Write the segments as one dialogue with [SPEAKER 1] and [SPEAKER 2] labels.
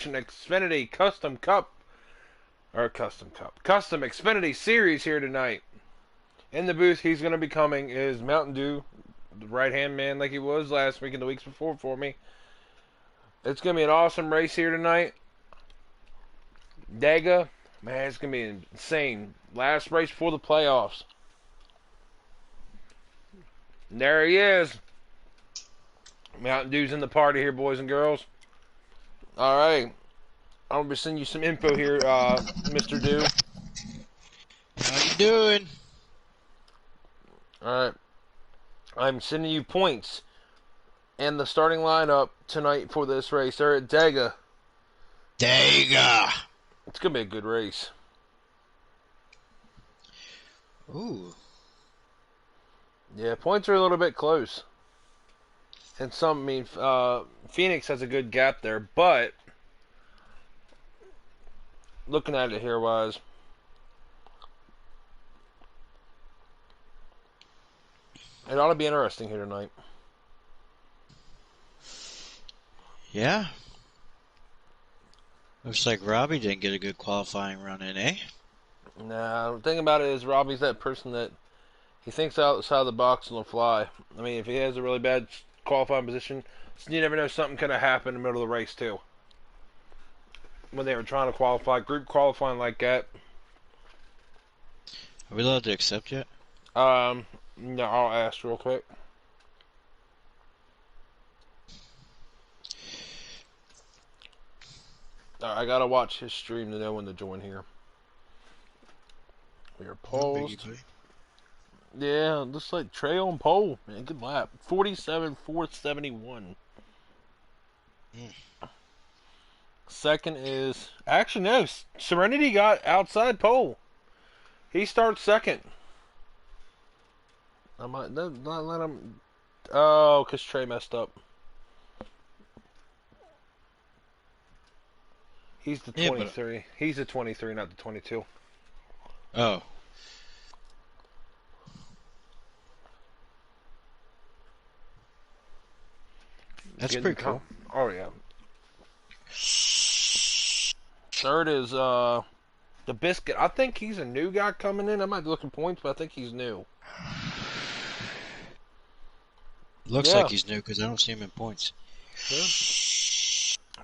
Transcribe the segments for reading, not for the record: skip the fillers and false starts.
[SPEAKER 1] Xfinity Custom Xfinity Series here tonight. In the booth, he's going to be coming is Mountain Dew, the right-hand man like he was last week and the weeks before for me. It's going to be an awesome race here tonight. Talladega, man, it's going to be insane. Last race before the playoffs. And there he is. Mountain Dew's in the party here, boys and girls. All right. I'm going to be sending you some info here, Mr. Dew.
[SPEAKER 2] How you doing?
[SPEAKER 1] Alright. I'm sending you points and the starting lineup tonight for this race. They're at Talladega.
[SPEAKER 2] Talladega.
[SPEAKER 1] It's going to be a good race.
[SPEAKER 2] Ooh.
[SPEAKER 1] Yeah, points are a little bit close. And Phoenix has a good gap there, but looking at it here wise, it ought to be interesting here tonight.
[SPEAKER 2] Yeah. Looks like Robbie didn't get a good qualifying run in, eh?
[SPEAKER 1] Nah, the thing about it is Robbie's that person that he thinks outside the box on the fly. I mean, if he has a really bad qualifying position, you never know, something could have happened in the middle of the race too. When they were trying to qualify, group qualifying like that.
[SPEAKER 2] Are we allowed to accept yet?
[SPEAKER 1] No, I'll ask real quick. I gotta watch his stream to know when to join here. We are paused. Yeah, looks like Trey on pole. Man, good lap. 47,471. Second is... Actually, no. Serenity got outside pole. He starts second. I might not let him... Oh, because Trey messed up. He's the 23. Yeah, he's the 23, not the 22.
[SPEAKER 2] Oh. That's pretty cool.
[SPEAKER 1] Oh, yeah. Third is the Biscuit. I think he's a new guy coming in. I might be looking points, but I think he's new.
[SPEAKER 2] Looks like he's new because I don't see him in points.
[SPEAKER 1] Yeah.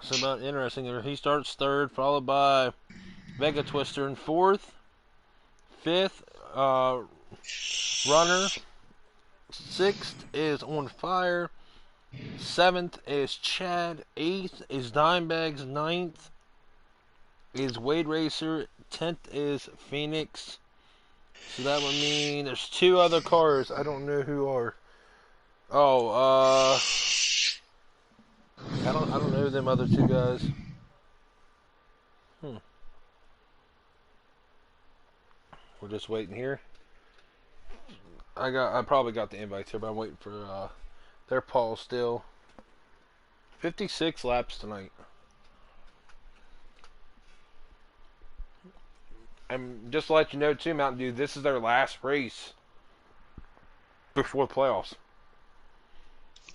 [SPEAKER 1] So about interesting. He starts third, followed by Vega Twister in fourth. Fifth, Runner. Sixth is On Fire. Seventh is Chad. Eighth is Dimebags. Ninth is Wade Racer. 10th is Phoenix. So that would mean there's two other cars. I don't know who are. Oh, I don't know them other two guys. We're just waiting here. I probably got the invites here, but I'm waiting for their Paul still. 56 laps tonight. And just to let you know too, Mountain Dew, this is their last race before the playoffs.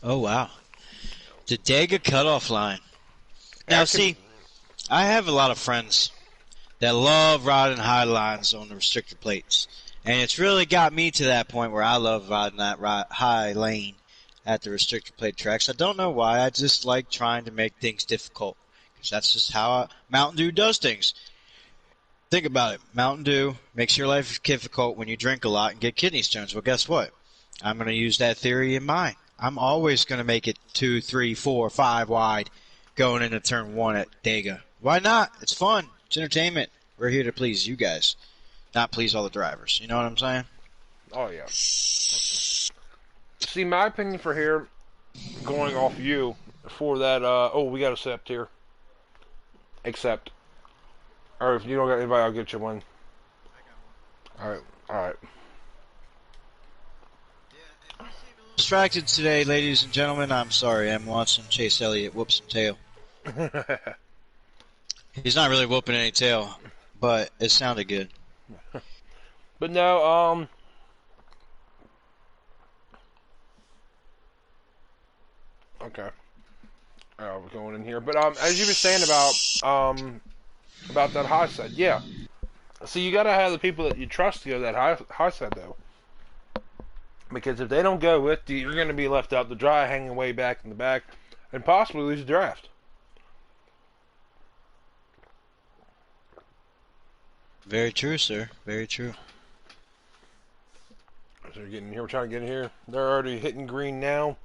[SPEAKER 2] Oh wow. The Talladega cutoff line. Now see, I have a lot of friends that love riding high lines on the restrictor plates. And it's really got me to that point where I love riding that high lane at the restrictor plate tracks. I don't know why. I just like trying to make things difficult. Because that's just how Mountain Dew does things. Think about it. Mountain Dew makes your life difficult when you drink a lot and get kidney stones. Well, guess what? I'm going to use that theory in mine. I'm always going to make it 2, 3, 4, 5 wide going into turn 1 at Talladega. Why not? It's fun. It's entertainment. We're here to please you guys, not please all the drivers. You know what I'm saying?
[SPEAKER 1] Oh, yeah. See, my opinion for here, going off you, for that, we got accept here. Accept. Or if you don't got anybody, I'll get you one. Alright.
[SPEAKER 2] Distracted today, ladies and gentlemen. I'm sorry. I'm watching Chase Elliott whoop some tail. He's not really whooping any tail, but it sounded good.
[SPEAKER 1] But no, okay. We're going in here. But as you were saying about that high side, yeah. So you got to have the people that you trust to go that high side though, because if they don't go with you, you're going to be left out to dry, hanging way back in the back, and possibly lose the draft.
[SPEAKER 2] Very true, sir. Very true.
[SPEAKER 1] So we're getting here. We're trying to get in here. They're already hitting green now.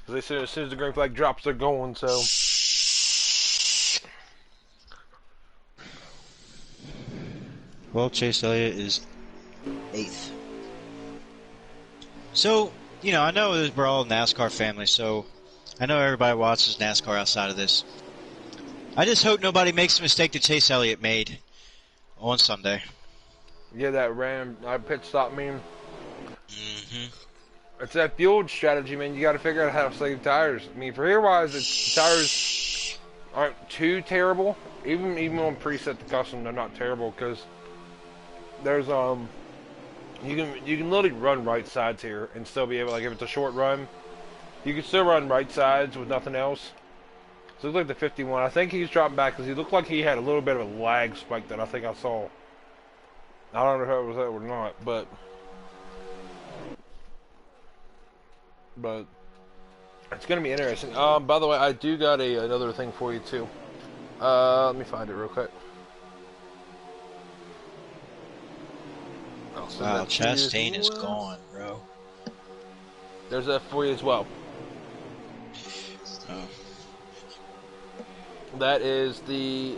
[SPEAKER 1] As they said, as soon as the green flag drops, they're going. So.
[SPEAKER 2] Well, Chase Elliott is 8th. So, you know, I know we're all a NASCAR family, so I know everybody watches NASCAR outside of this. I just hope nobody makes the mistake that Chase Elliott made on Sunday.
[SPEAKER 1] Yeah, that ran pit stop meme.
[SPEAKER 2] Mm-hmm.
[SPEAKER 1] It's that fuel strategy, man. You got to figure out how to save tires. I mean, for here-wise, the tires aren't too terrible. Even on preset to custom, they're not terrible because there's you can literally run right sides here and still be able, like if it's a short run, you can still run right sides with nothing else. So it looked like the 51. I think he's dropping back because he looked like he had a little bit of a lag spike that I think I saw. I don't know if it was that or not, but it's going to be interesting. By the way, I do got another thing for you too. Let me find it real quick.
[SPEAKER 2] Wow, Chastain is gone, bro.
[SPEAKER 1] There's that for you as well.
[SPEAKER 2] Oh.
[SPEAKER 1] That is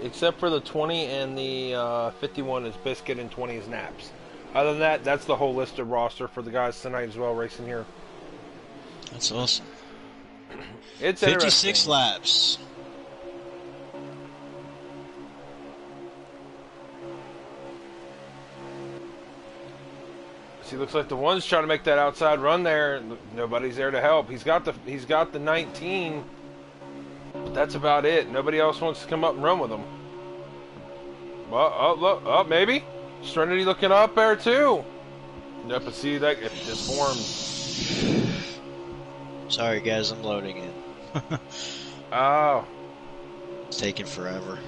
[SPEAKER 1] except for the 20 and the 51 is Biscuit and 20 is Naps. Other than that, that's the whole list of roster for the guys tonight as well racing here.
[SPEAKER 2] That's awesome.
[SPEAKER 1] It's
[SPEAKER 2] 56 laps.
[SPEAKER 1] See, looks like the one's trying to make that outside run there. Nobody's there to help. He's got the 19, but that's about it. Nobody else wants to come up and run with him. Well, maybe Serenity looking up there too. Yep, but see that it just forms.
[SPEAKER 2] Sorry, guys, I'm loading in.
[SPEAKER 1] Oh,
[SPEAKER 2] it's taking forever.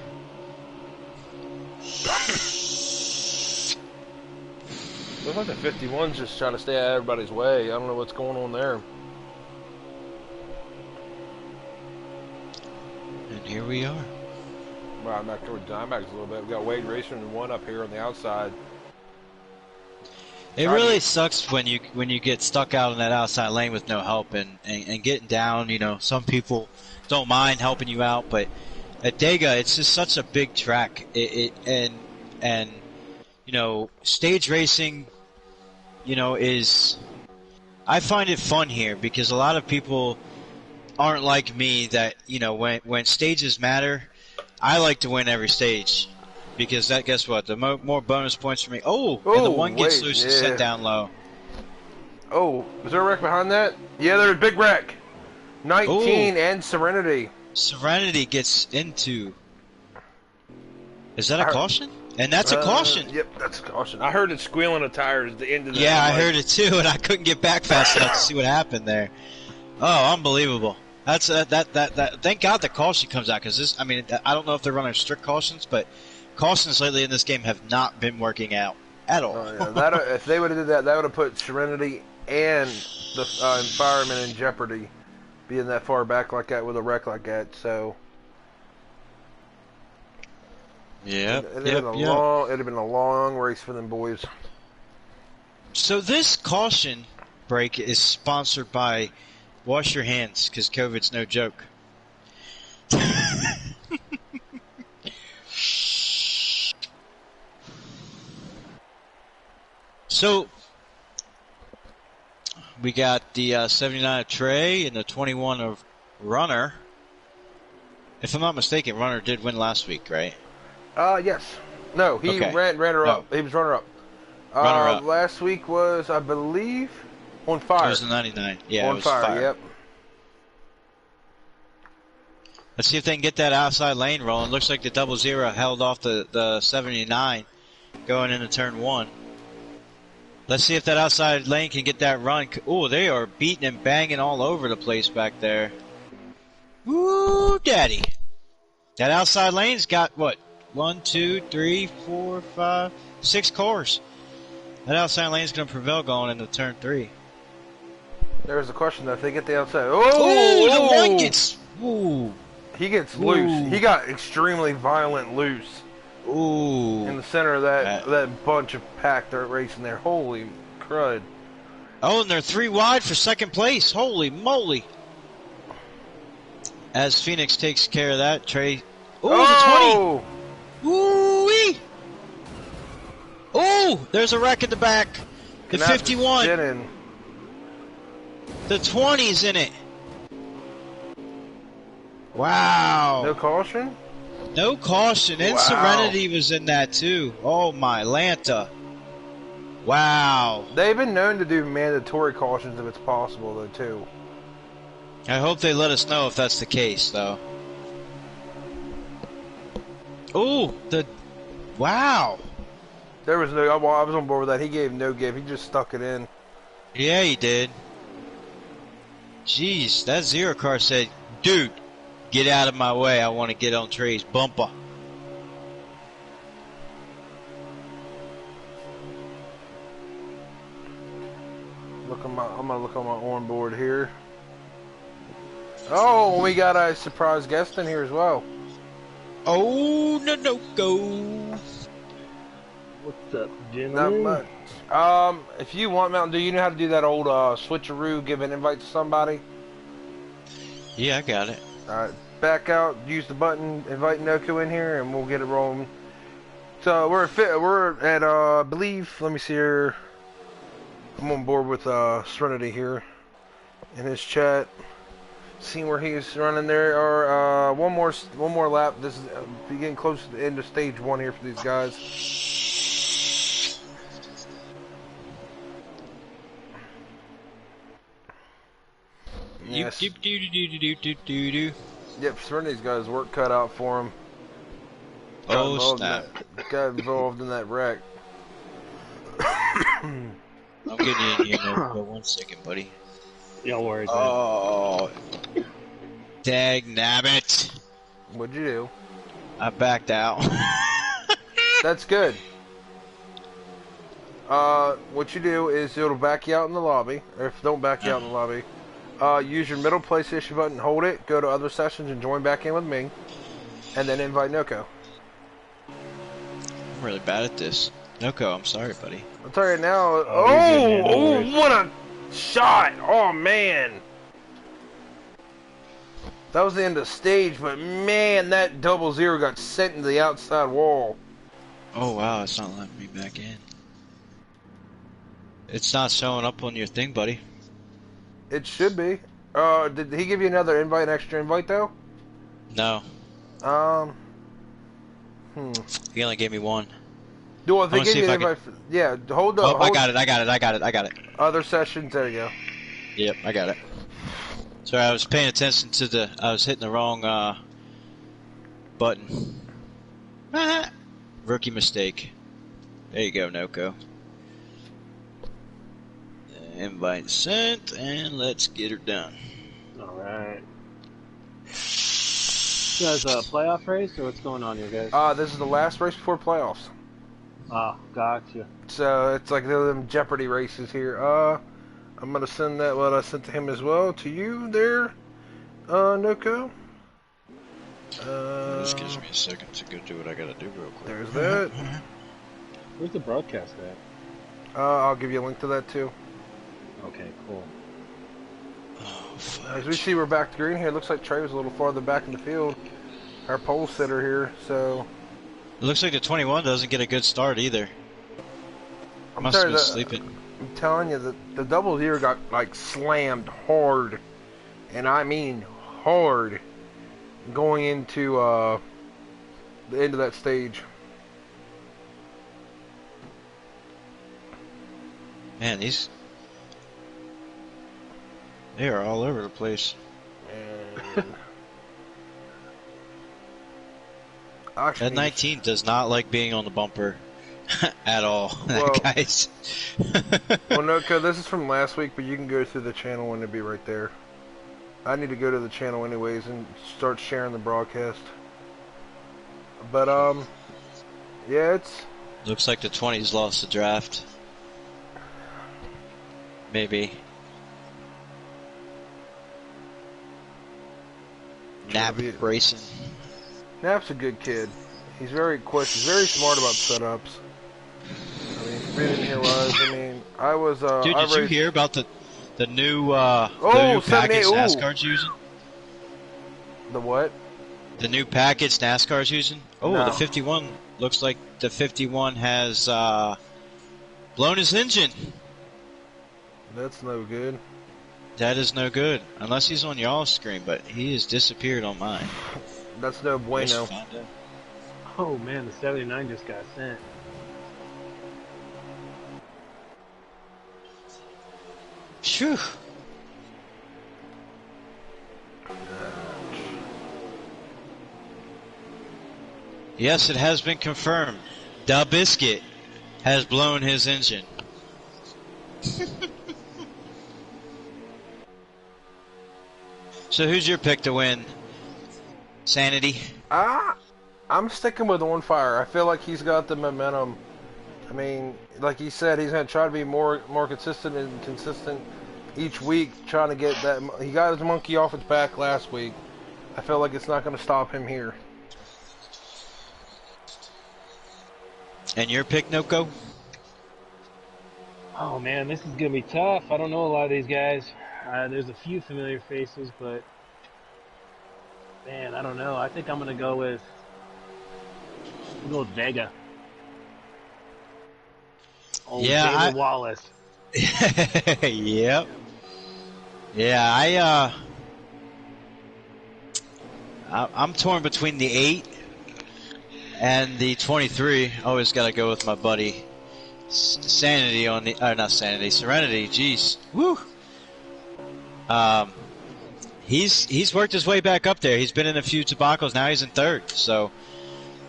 [SPEAKER 1] Looks like the 51's just trying to stay out of everybody's way. I don't know what's going on there.
[SPEAKER 2] And here we are.
[SPEAKER 1] Well, I'm back toward Dimebacks a little bit. We got Wade Racer and one up here on the outside.
[SPEAKER 2] It really sucks when you get stuck out in that outside lane with no help and getting down. You know, some people don't mind helping you out, but at Dega, it's just such a big track. And you know, stage racing, you know, I find it fun here because a lot of people aren't like me that, you know, when stages matter, I like to win every stage because that, guess what, the more bonus points for me. And the one gets loose and set down low.
[SPEAKER 1] Oh, is there a wreck behind that? Yeah, there's a big wreck. 19 and Serenity.
[SPEAKER 2] Serenity gets into. Is that a caution? And that's a caution.
[SPEAKER 1] Yep, that's a caution. I heard it squealing the tires at the end of the
[SPEAKER 2] I heard it too, and I couldn't get back fast enough to see what happened there. Oh, unbelievable. That's that. Thank God the caution comes out because this. I mean, I don't know if they're running strict cautions, but cautions lately in this game have not been working out at all.
[SPEAKER 1] If they would have did that, that would have put Serenity and the fireman in jeopardy, being that far back like that with a wreck like that. So.
[SPEAKER 2] Yeah,
[SPEAKER 1] it'd have been a long race for them boys.
[SPEAKER 2] So this caution break is sponsored by Wash Your Hands because COVID's no joke. So we got the 79 of Trey and the 21 of Runner. If I'm not mistaken, Runner did win last week, right?
[SPEAKER 1] Yes. No, he ran her up. He was runner up.
[SPEAKER 2] Runner up.
[SPEAKER 1] Last week was, I believe, on fire.
[SPEAKER 2] It was the 99. Yeah,
[SPEAKER 1] on
[SPEAKER 2] it was fire.
[SPEAKER 1] Yep.
[SPEAKER 2] Let's see if they can get that outside lane rolling. Looks like the 00 held off the 79 going into turn 1. Let's see if that outside lane can get that run. Oh, they are beating and banging all over the place back there. Woo, daddy. That outside lane's got, what, 1, 2, 3, 4, 5, 6 cars. That outside lane's going to prevail going into turn 3.
[SPEAKER 1] There's the question, though. If they get the outside...
[SPEAKER 2] Oh, the one gets... Ooh.
[SPEAKER 1] He gets loose. He got extremely violent loose.
[SPEAKER 2] Ooh.
[SPEAKER 1] In the center of that bunch of packed dirt racing there. Holy crud.
[SPEAKER 2] Oh, and they're 3 wide for second place. Holy moly. As Phoenix takes care of that, Trey... Ooh, the 20! Ooh-wee! Ooh, there's a wreck at the back. The 51. The 20's in it. Wow.
[SPEAKER 1] No caution?
[SPEAKER 2] No caution. And Serenity was in that too. Oh my Lanta. Wow.
[SPEAKER 1] They've been known to do mandatory cautions if it's possible though too.
[SPEAKER 2] I hope they let us know if that's the case though. Ooh, wow.
[SPEAKER 1] There was no, I was on board with that. He gave no give. He just stuck it in.
[SPEAKER 2] Yeah, he did. Jeez, that Zero car said, dude, get out of my way. I want to get on Trey's bumper.
[SPEAKER 1] I'm gonna look on my onboard here. Oh, we got a surprise guest in here as well.
[SPEAKER 2] Oh, no, go.
[SPEAKER 3] What's up, gentlemen?
[SPEAKER 1] Not much. If you want Mountain Dew, you know how to do that old switcheroo, give an invite to somebody?
[SPEAKER 2] Yeah, I got it.
[SPEAKER 1] Alright, back out, use the button, invite Noko in here, and we'll get it rolling. So, we're at, I believe, let me see here. I'm on board with Serenity here in his chat. Seeing where he's running there, or one more lap. This is getting close to the end of stage 1 here for these guys. Yes. Yep, Serenity's got his work cut out for him.
[SPEAKER 2] Oh snap!
[SPEAKER 1] Got involved in that wreck.
[SPEAKER 2] I'm getting in here now. 1 second, buddy.
[SPEAKER 3] Don't worry.
[SPEAKER 2] Oh, dag nabbit!
[SPEAKER 1] What'd you do?
[SPEAKER 2] I backed out.
[SPEAKER 1] That's good. What you do is it'll back you out in the lobby, or if it don't back you out in the lobby, use your middle PlayStation button, hold it, go to other sessions, and join back in with me, and then invite Noko.
[SPEAKER 2] I'm really bad at this. Noko, I'm sorry, buddy.
[SPEAKER 1] I'll tell you now. Oh, what a shot! Oh man, that was the end of the stage, but man, that 00 got sent into the outside wall.
[SPEAKER 2] Oh wow, it's not letting me back in. It's not showing up on your thing, buddy.
[SPEAKER 1] It should be. Did he give you another invite, an extra invite though?
[SPEAKER 2] No. He only gave me 1.
[SPEAKER 1] Do if they give you an invite? Yeah, hold up.
[SPEAKER 2] Oh, I got it.
[SPEAKER 1] Other sessions. There you go.
[SPEAKER 2] Yep, I got it. Sorry, I was paying attention to I was hitting the wrong button. Rookie mistake. There you go, Noko. Invite sent, and let's get her done.
[SPEAKER 3] Alright. You guys a playoff race, or what's going on here, guys?
[SPEAKER 1] This is the last race before playoffs.
[SPEAKER 3] Oh, gotcha.
[SPEAKER 1] So it's like them Jeopardy races here. I'm gonna send that what I sent to him as well to you there, Noko.
[SPEAKER 2] This gives me a second to go do what I gotta do real quick.
[SPEAKER 1] There's that.
[SPEAKER 3] Where's the broadcast at?
[SPEAKER 1] I'll give you a link to that too.
[SPEAKER 3] Okay, cool.
[SPEAKER 2] Oh,
[SPEAKER 1] As we see, we're back to green here. It looks like Trey was a little farther back in the field. Our pole sitter here, so...
[SPEAKER 2] It looks like the 21 doesn't get a good start either. Must have been sleeping.
[SPEAKER 1] I'm telling you, the 00 got, like, slammed hard. And I mean hard. Going into, the end of that stage.
[SPEAKER 2] Man, they are all over the place. That 19 does not like being on the bumper at all.
[SPEAKER 1] Well,
[SPEAKER 2] guys.
[SPEAKER 1] Well, no, this is from last week, but you can go through the channel and it'll be right there. I need to go to the channel anyways and start sharing the broadcast. But yeah, it's.
[SPEAKER 2] Looks like the 20s lost the draft. Maybe. Nap racing.
[SPEAKER 1] Nap's a good kid. He's very quick. He's very smart about setups. I mean, if you didn't hear what I was.
[SPEAKER 2] Dude, did you hear about the new
[SPEAKER 1] the new
[SPEAKER 2] package NASCAR's using?
[SPEAKER 1] The what?
[SPEAKER 2] The new package NASCAR's using? Oh, no. The 51 looks like the 51 has blown his engine.
[SPEAKER 1] That's no good.
[SPEAKER 2] That is no good. Unless he's on y'all's screen, but he has disappeared on mine.
[SPEAKER 1] That's no bueno.
[SPEAKER 3] Oh man, the 79 just got sent.
[SPEAKER 2] Phew. Yes, it has been confirmed. Da Biscuit has blown his engine. So who's your pick to win? Sanity?
[SPEAKER 1] I'm sticking with On Fire. I feel like he's got the momentum. I mean, like he said, he's going to try to be more consistent and consistent each week, trying to get that. He got his monkey off its back last week. I feel like it's not going to stop him here.
[SPEAKER 2] And your pick, Noko?
[SPEAKER 3] Oh man, this is gonna be tough. I don't know a lot of these guys. There's a few familiar faces, but man, I don't know. I think I'm gonna go with Vega. Oh,
[SPEAKER 2] yeah,
[SPEAKER 3] David Wallace.
[SPEAKER 2] Yep. Yeah, I'm torn between the 8 and the 23. Always got to go with my buddy Sanity on the not Sanity, Serenity. Jeez, woo. He's worked his way back up there. He's been in a few debacles. Now he's in 3rd. So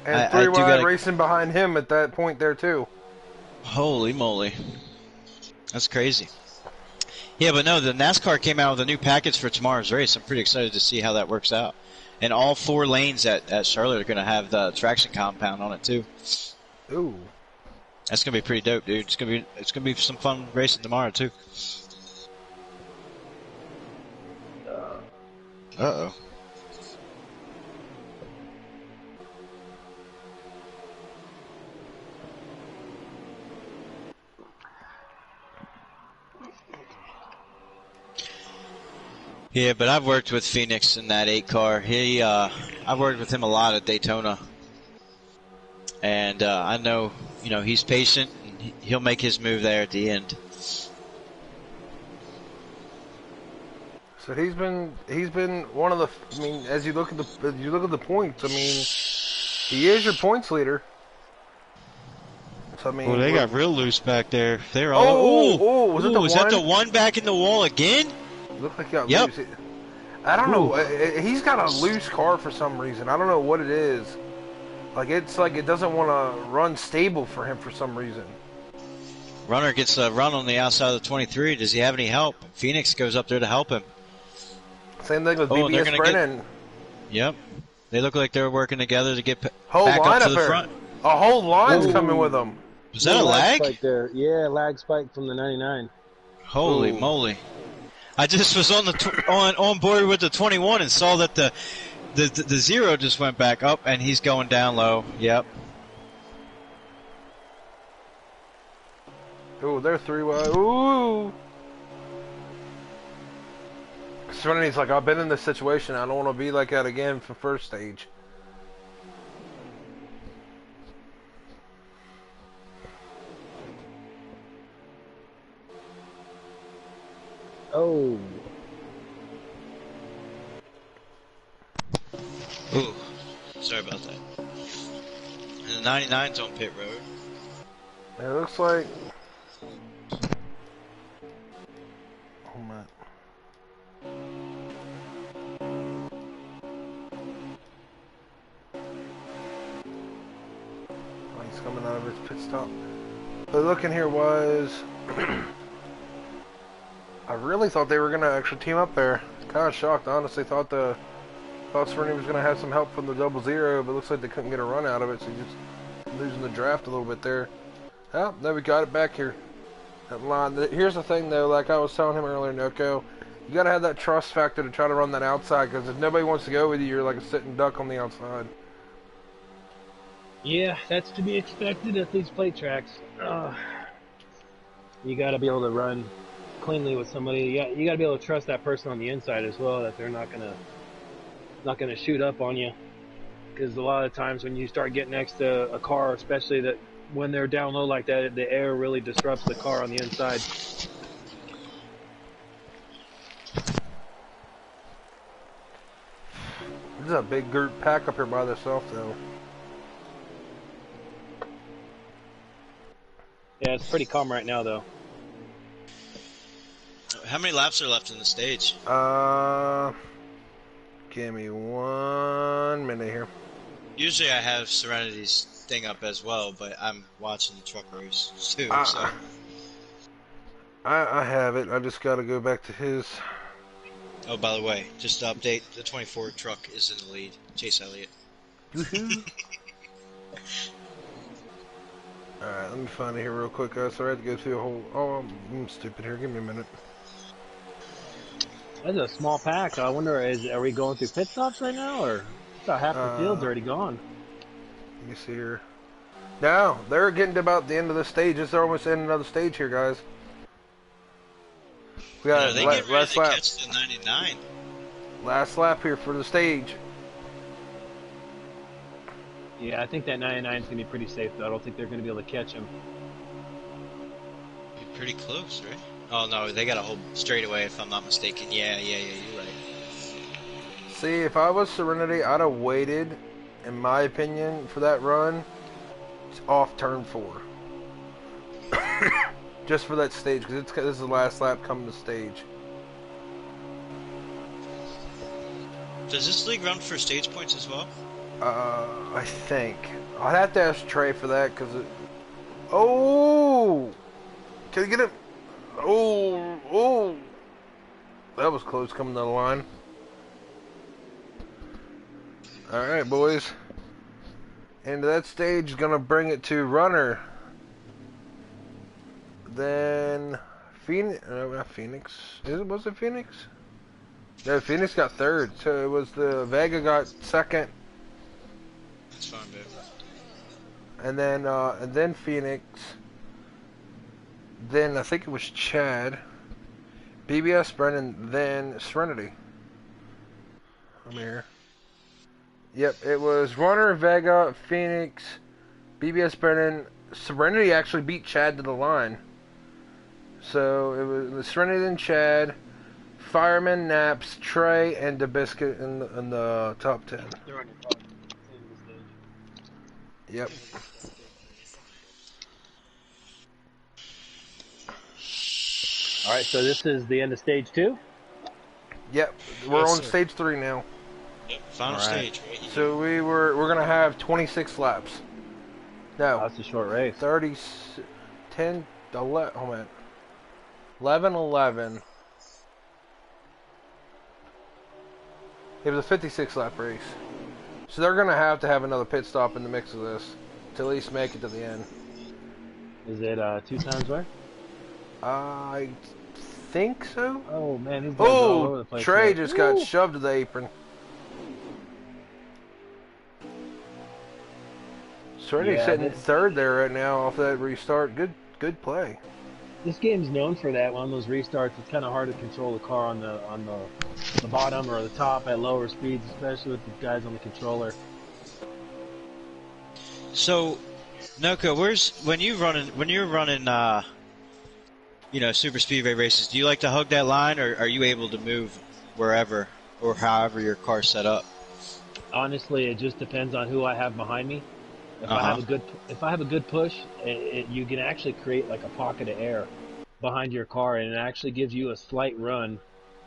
[SPEAKER 1] and 3 wide racing behind him at that point there too.
[SPEAKER 2] Holy moly, that's crazy. Yeah, but no, the NASCAR came out with a new package for tomorrow's race. I'm pretty excited to see how that works out. And all 4 lanes at Charlotte are going to have the traction compound on it too.
[SPEAKER 1] Ooh,
[SPEAKER 2] that's going to be pretty dope, dude. It's going to be some fun racing tomorrow too. Uh-oh. Yeah, but I've worked with Phoenix in that 8 car. I've worked with him a lot at Daytona, and I know, he's patient and he'll make his move there at the end.
[SPEAKER 1] So he's been one of the. I mean, as you look at the points, I mean, he is your points leader. So I mean,
[SPEAKER 2] well, they got real loose back there. They're all. Was that the one back in the wall again?
[SPEAKER 1] Looks like he got loose. I don't know. He's got a loose car for some reason. I don't know what it is. It's like it doesn't want to run stable for him for some reason.
[SPEAKER 2] Runner gets a run on the outside of the 23. Does he have any help? Phoenix goes up there to help him.
[SPEAKER 1] Same thing with BBS Brennan.
[SPEAKER 2] Yep. They look like they're working together to get back
[SPEAKER 1] up
[SPEAKER 2] to the front.
[SPEAKER 1] A whole line's coming with them.
[SPEAKER 2] Was that a lag?
[SPEAKER 3] Spike there. Yeah, lag spike from the 99.
[SPEAKER 2] Holy moly. I just was on on board with the 21 and saw that the 0 just went back up and he's going down low. Yep.
[SPEAKER 1] Ooh, they're 3 wide. Ooh. Serenity's like, I've been in this situation. I don't want to be like that again for first stage.
[SPEAKER 3] Oh.
[SPEAKER 2] Ooh. Sorry about that. And the 99's on pit road.
[SPEAKER 1] It looks like. Oh man. Oh, he's coming out of his pit stop. The look in here was. I really thought they were gonna actually team up there. Kind of shocked, honestly. Thought Serenity was going to have some help from the 00, but it looks like they couldn't get a run out of it, so just losing the draft a little bit there. Oh, now we got it back here. That line. Here's the thing, though, like I was telling him earlier, Noko, you got to have that trust factor to try to run that outside, because if nobody wants to go with you, you're like a sitting duck on the outside.
[SPEAKER 3] Yeah, that's to be expected at these plate tracks. You got to be able to run cleanly with somebody. You got to be able to trust that person on the inside as well, that they're not gonna shoot up on you. Because a lot of times when you start getting next to a car, especially that when they're down low like that, the air really disrupts the car on the inside.
[SPEAKER 1] This is a big group pack up here by themselves, though.
[SPEAKER 3] Yeah, it's pretty calm right now, though.
[SPEAKER 2] How many laps are left in the stage?
[SPEAKER 1] Give me 1 minute here.
[SPEAKER 2] Usually I have Serenity's thing up as well, but I'm watching the truck race too. So.
[SPEAKER 1] I have it. I just got to go back to his.
[SPEAKER 2] Oh, by the way, just to update, the 24 truck is in the lead. Chase Elliott.
[SPEAKER 1] Woohoo! Alright, let me find it here real quick, guys. So I had to go through a whole... Oh, I'm stupid here. Give me a minute.
[SPEAKER 3] That's a small pack. I wonder, are we going through pit stops right now, or about half the field's already gone?
[SPEAKER 1] Let me see here. No, they're getting to about the end of the stage. They're almost in another stage here, guys. We got last lap.
[SPEAKER 2] Catch the 99.
[SPEAKER 1] Last lap here for the stage.
[SPEAKER 3] Yeah, I think that 99 is going to be pretty safe, though. I don't think they're going to be able to catch him.
[SPEAKER 2] Be pretty close, right? Oh, no, they got a whole straightaway, if I'm not mistaken. Yeah, you're right.
[SPEAKER 1] See, if I was Serenity, I'd have waited, in my opinion, for that run off turn 4. Just for that stage, because this is the last lap coming to stage.
[SPEAKER 2] Does this league run for stage points as well?
[SPEAKER 1] I think. I'd have to ask Trey for that, because it... Oh! Can you get him? Oh! That was close coming to the line. Alright, boys. And that stage is going to bring it to runner. Then... Phoenix... No, not Phoenix. Was it Phoenix? No, Phoenix got third. So it was the... Vega got second.
[SPEAKER 2] That's fine, babe.
[SPEAKER 1] And then Phoenix. Then I think it was Chad. BBS, Brennan, then Serenity. I'm here. Yep, it was Runner, Vega, Phoenix, BBS, Brennan. Serenity actually beat Chad to the line. So it was Serenity, then Chad, Fireman, Naps, Trey, and DeBiscuit in the top 10.
[SPEAKER 3] They're on your top.
[SPEAKER 1] Yep.
[SPEAKER 3] All right, so this is the end of stage 2?
[SPEAKER 1] Yep. We're
[SPEAKER 2] Yes,
[SPEAKER 1] on
[SPEAKER 2] sir.
[SPEAKER 1] stage 3 now.
[SPEAKER 2] Yep, final stage. Right?
[SPEAKER 1] So we're gonna have 26 laps. No.
[SPEAKER 3] Oh, that's a short race.
[SPEAKER 1] 30, 10, 11, hold on. 11, 11. It was a 56 lap race. So they're going to have another pit stop in the mix of this to at least make it to the end.
[SPEAKER 3] Is it 2 times where?
[SPEAKER 1] I think so.
[SPEAKER 3] Oh, man, these guys are all over
[SPEAKER 1] Oh,
[SPEAKER 3] the place.
[SPEAKER 1] Trey
[SPEAKER 3] here.
[SPEAKER 1] just got shoved to the apron. Serenity's
[SPEAKER 3] Yeah,
[SPEAKER 1] sitting
[SPEAKER 3] this-
[SPEAKER 1] third there right now off that restart. Good play.
[SPEAKER 3] This game's known for that. One of those restarts, it's kind of hard to control the car on the bottom or the top at lower speeds, especially with the guys on the controller.
[SPEAKER 2] So, Noko, when you're running, super speedway races, do you like to hug that line, or are you able to move wherever or however your car's set up?
[SPEAKER 3] Honestly, it just depends on who I have behind me. If I have a good push, you can actually create like a pocket of air behind your car, and it actually gives you a slight run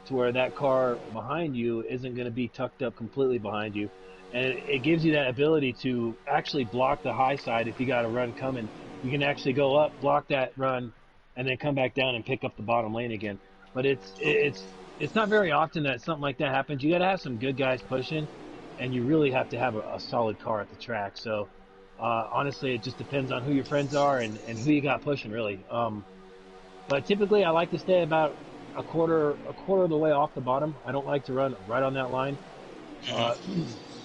[SPEAKER 3] to where that car behind you isn't going to be tucked up completely behind you, and it gives you that ability to actually block the high side. If you got a run coming, you can actually go up, block that run, and then come back down and pick up the bottom lane again. But it's not very often that something like that happens. You got to have some good guys pushing, and you really have to have a solid car at the track. So honestly, it just depends on who your friends are and who you got pushing, really. But typically, I like to stay about a quarter of the way off the bottom. I don't like to run right on that line. Uh,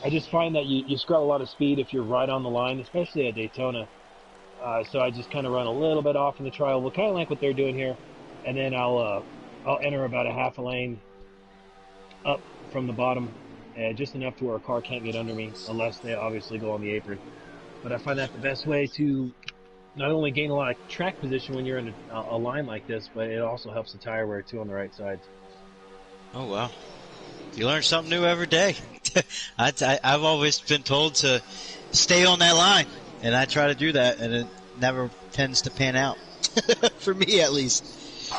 [SPEAKER 3] I just find that you scrub a lot of speed if you're right on the line, especially at Daytona. So I just kind of run a little bit off in the trial, well, kind of like what they're doing here, and then I'll enter about a half a lane up from the bottom, just enough to where a car can't get under me, unless they obviously go on the apron. But I find that the best way to not only gain a lot of track position when you're in a line like this, but it also helps the tire wear too on the right sides.
[SPEAKER 2] Oh wow, you learn something new every day. I've always been told to stay on that line, and I try to do that, and it never tends to pan out, for me at least.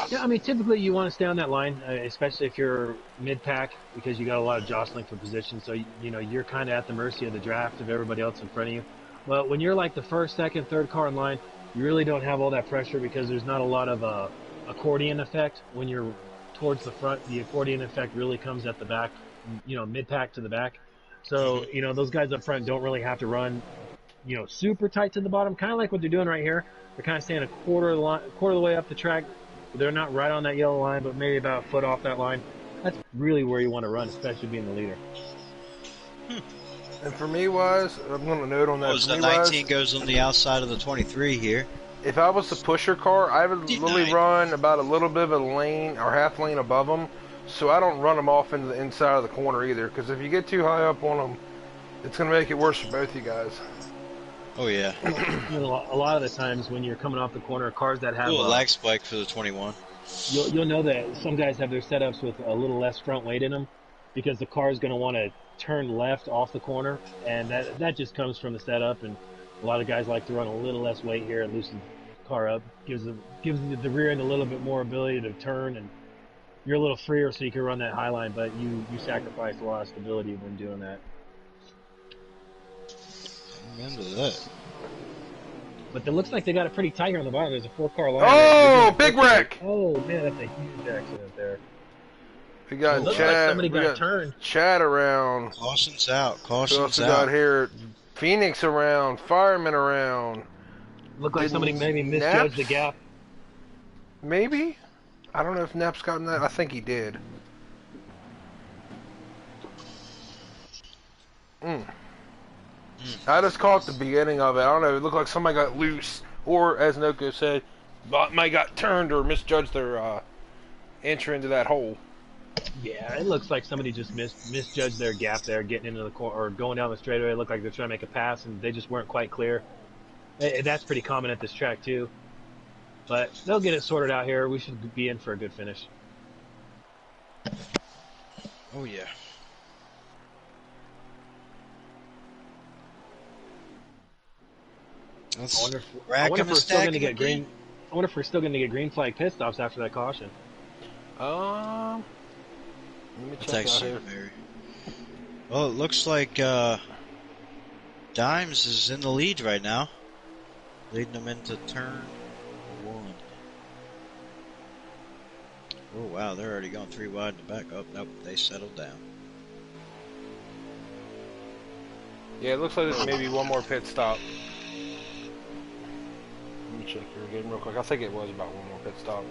[SPEAKER 3] Yeah, I mean, typically you want to stay on that line, especially if you're mid-pack, because you got a lot of jostling for position, so you're kind of at the mercy of the draft of everybody else in front of you. But when you're like the first, second, third car in line, you really don't have all that pressure because there's not a lot of accordion effect. When you're towards the front, the accordion effect really comes at the back, mid-pack to the back. So, those guys up front don't really have to run, super tight to the bottom, kind of like what they're doing right here. They're kind of staying a quarter of the way up the track. They're not right on that yellow line, but maybe about a foot off that line. That's really where you want to run, especially being the leader.
[SPEAKER 1] And for me, wise, I'm going to note on that.
[SPEAKER 2] The 19 goes on the outside of the 23 here.
[SPEAKER 1] If I was the pusher car, I would literally run about a little bit of a lane or half lane above them, so I don't run them off into the inside of the corner either. Because if you get too high up on them, it's going to make it worse for both you guys.
[SPEAKER 2] Oh yeah.
[SPEAKER 3] A lot of the times when you're coming off the corner, cars that have
[SPEAKER 2] a lag spike for the 21.
[SPEAKER 3] You'll know that some guys have their setups with a little less front weight in them, because the car is going to want to turn left off the corner, and that just comes from the setup. And a lot of guys like to run a little less weight here and loosen the car up, gives the rear end a little bit more ability to turn, and you're a little freer so you can run that high line, but you sacrifice a lot of stability when doing that.
[SPEAKER 2] Remember that.
[SPEAKER 3] But it looks like they got it pretty tight here on the bottom. There's a 4-car line.
[SPEAKER 1] Oh, big wreck!
[SPEAKER 3] Oh man, that's a huge accident there.
[SPEAKER 1] We got Chad. Like we got Chad around.
[SPEAKER 2] Caution's out. Caution's
[SPEAKER 1] we also
[SPEAKER 2] out.
[SPEAKER 1] got here Phoenix around. Fireman around.
[SPEAKER 3] Looked like somebody maybe misjudged the gap.
[SPEAKER 1] Maybe. I don't know if Knapp's gotten that. I think he did. I just caught the beginning of it. I don't know. It looked like somebody got loose, or as Noko said, might got turned or misjudged their entry into that hole.
[SPEAKER 3] Yeah, it looks like somebody just misjudged their gap there, getting into the corner or going down the straightaway. It looked like they're trying to make a pass, and they just weren't quite clear. That's pretty common at this track too. But they'll get it sorted out here. We should be in for a good finish.
[SPEAKER 2] Oh yeah.
[SPEAKER 3] I wonder if we're still going to get green. I wonder if we're still going to get green flag pit stops after that caution.
[SPEAKER 1] Let me check out here.
[SPEAKER 2] Well, it looks like Dimes is in the lead right now, leading them into turn 1. Oh wow, they're already going 3 wide in the back. Oh nope, they settled down.
[SPEAKER 1] Yeah, it looks like there's maybe one more pit stop. Let me check here again real quick. I think it was about one more pit stop.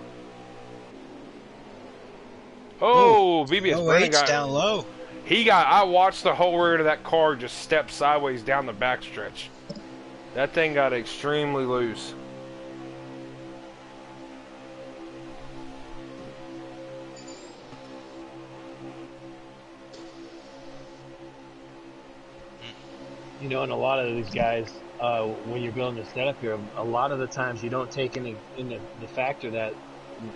[SPEAKER 1] Oh, BBS Brennan got
[SPEAKER 2] down low.
[SPEAKER 1] I watched the whole rear of that car just step sideways down the backstretch. That thing got extremely loose.
[SPEAKER 3] And a lot of these guys, when you're building the setup here, a lot of the times you don't take into the factor that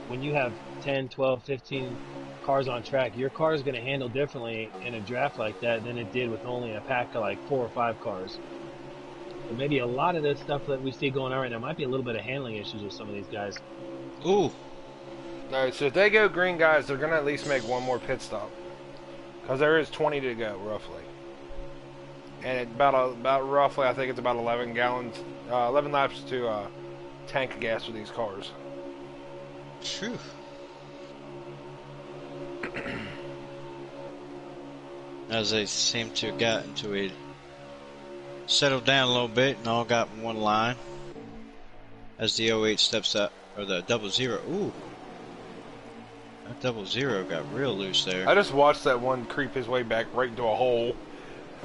[SPEAKER 3] when you have 10, 12, 15 cars on track, your car is going to handle differently in a draft like that than it did with only a pack of like 4 or 5 cars. So maybe a lot of this stuff that we see going on right now might be a little bit of handling issues with some of these guys.
[SPEAKER 2] Ooh.
[SPEAKER 1] Alright, so if they go green, guys, they're going to at least make one more pit stop. Because there is 20 to go, roughly. And it's about roughly, I think it's about 11 laps to tank of gas with these cars.
[SPEAKER 2] Phew. As they seem to have gotten to a settled down a little bit and all got in one line. As the 08 steps up, or the 00. Ooh. That 00 got real loose there.
[SPEAKER 1] I just watched that one creep his way back right into a hole.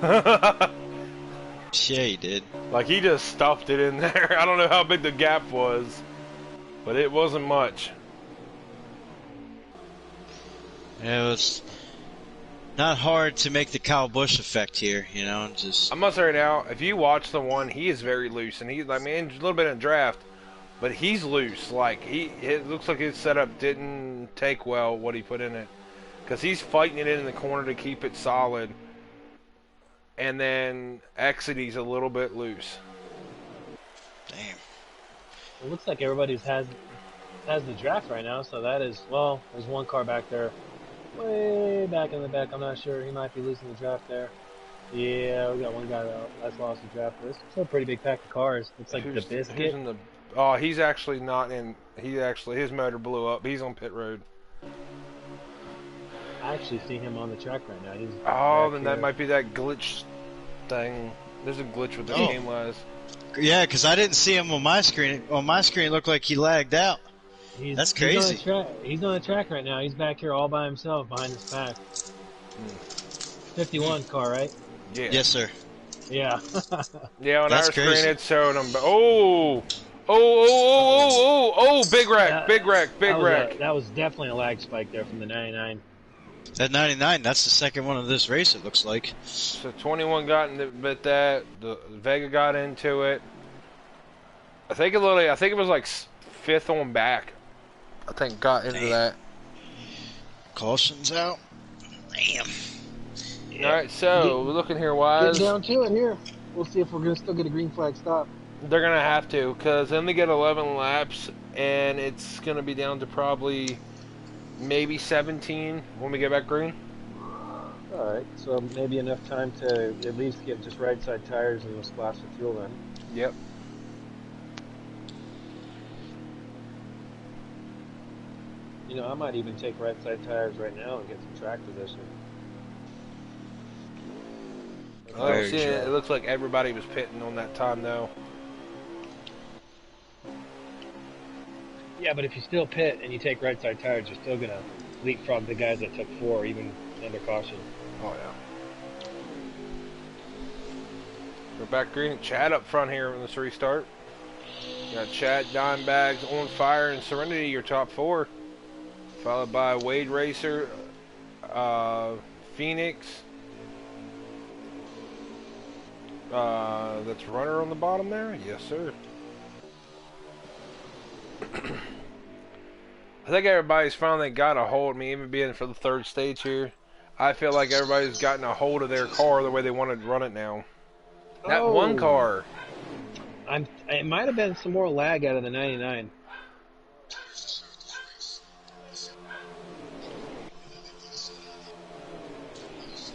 [SPEAKER 2] Yeah, he did.
[SPEAKER 1] Like, he just stuffed it in there. I don't know how big the gap was, but it wasn't much.
[SPEAKER 2] Yeah, it was not hard to make the Kyle Busch effect here, you know. Just
[SPEAKER 1] I must say right now, if you watch the one, he is very loose, and he's, I mean, a little bit in draft, but he's loose. Like, it looks like his setup didn't take well what he put in it, because he's fighting it in the corner to keep it solid, and then exit he's a little bit loose.
[SPEAKER 2] damn.
[SPEAKER 3] It looks like everybody's has the draft right now, so that is, well, there's one car back there. Way back in the back, I'm not sure. He might be losing the draft there. Yeah, we got one guy that's lost the draft. It's still a pretty big pack of cars. It's like the biscuit.
[SPEAKER 1] Oh, he's actually not in. His motor blew up. He's on pit road.
[SPEAKER 3] I actually see him on the track right now. He's
[SPEAKER 1] Then that might be that glitch thing. There's a glitch with the game was.
[SPEAKER 2] Yeah, because I didn't see him on my screen. On my screen, it looked like he lagged out. That's crazy.
[SPEAKER 3] He's on the track right now. He's back here all by himself behind his pack. 51 car, right?
[SPEAKER 1] Yeah.
[SPEAKER 2] Yes, sir.
[SPEAKER 3] Yeah.
[SPEAKER 1] Yeah, on
[SPEAKER 2] That's
[SPEAKER 1] our screen
[SPEAKER 2] crazy.
[SPEAKER 1] it showed him. Big wreck, big wreck.
[SPEAKER 3] That was definitely a lag spike there from the 99.
[SPEAKER 2] That 99, that's the second one of this race, it looks like.
[SPEAKER 1] So 21 got into that. The Vega got into it. I think it was like fifth on back. I think got into that.
[SPEAKER 2] Caution's out. Damn.
[SPEAKER 1] All right, so we're looking here, Wise.
[SPEAKER 3] Get down to it here. We'll see if we're gonna still get a green flag stop.
[SPEAKER 1] They're gonna have to, because then they get 11 laps, and it's gonna be down to probably maybe 17 when we get back green.
[SPEAKER 3] All right, so maybe enough time to at least get just right side tires and a splash of fuel then.
[SPEAKER 1] Yep.
[SPEAKER 3] You know, I might even take right side tires right now and get some track position.
[SPEAKER 1] It looks like everybody was pitting on that time, though.
[SPEAKER 3] Yeah, but if you still pit and you take right side tires, you're still gonna leapfrog the guys that took 4, even under caution.
[SPEAKER 1] Oh yeah. We're back green. Chad up front here in this restart. Got Chad, Dimebags, On Fire, and Serenity, your top 4. Followed by Wade Racer, Phoenix. That's Runner on the bottom there? Yes, sir. I think everybody's finally got a hold of me, even being for the third stage here. I feel like everybody's gotten a hold of their car the way they want to run it now. That one car.
[SPEAKER 3] It might have been some more lag out of the 99.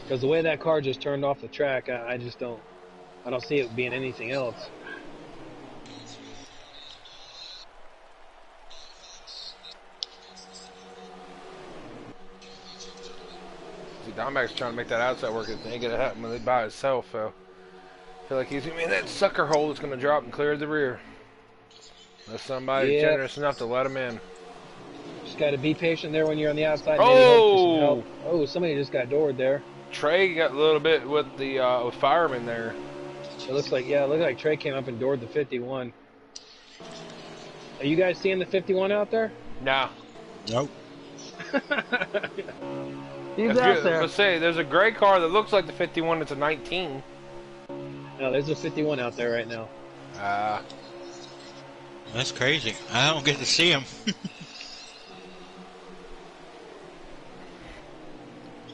[SPEAKER 3] Because the way that car just turned off the track, I don't see it being anything else.
[SPEAKER 1] See, Domback's trying to make that outside work. It ain't gonna happen when they by itself. So I feel like he's gonna be in that sucker hole that's gonna drop and clear the rear. Unless somebody's generous enough to let him in.
[SPEAKER 3] Just got to be patient there when you're on the outside.
[SPEAKER 1] Oh!
[SPEAKER 3] Oh, somebody just got doored there.
[SPEAKER 1] Trey got a little bit with the with fireman there.
[SPEAKER 3] It looks like Trey came up and doored the 51. Are you guys seeing the 51 out there?
[SPEAKER 1] Nah.
[SPEAKER 2] Nope.
[SPEAKER 3] He's out there.
[SPEAKER 1] Let's say there's a gray car that looks like the 51. It's a 19.
[SPEAKER 3] No, there's a 51 out there right now.
[SPEAKER 2] That's crazy. I don't get to see him.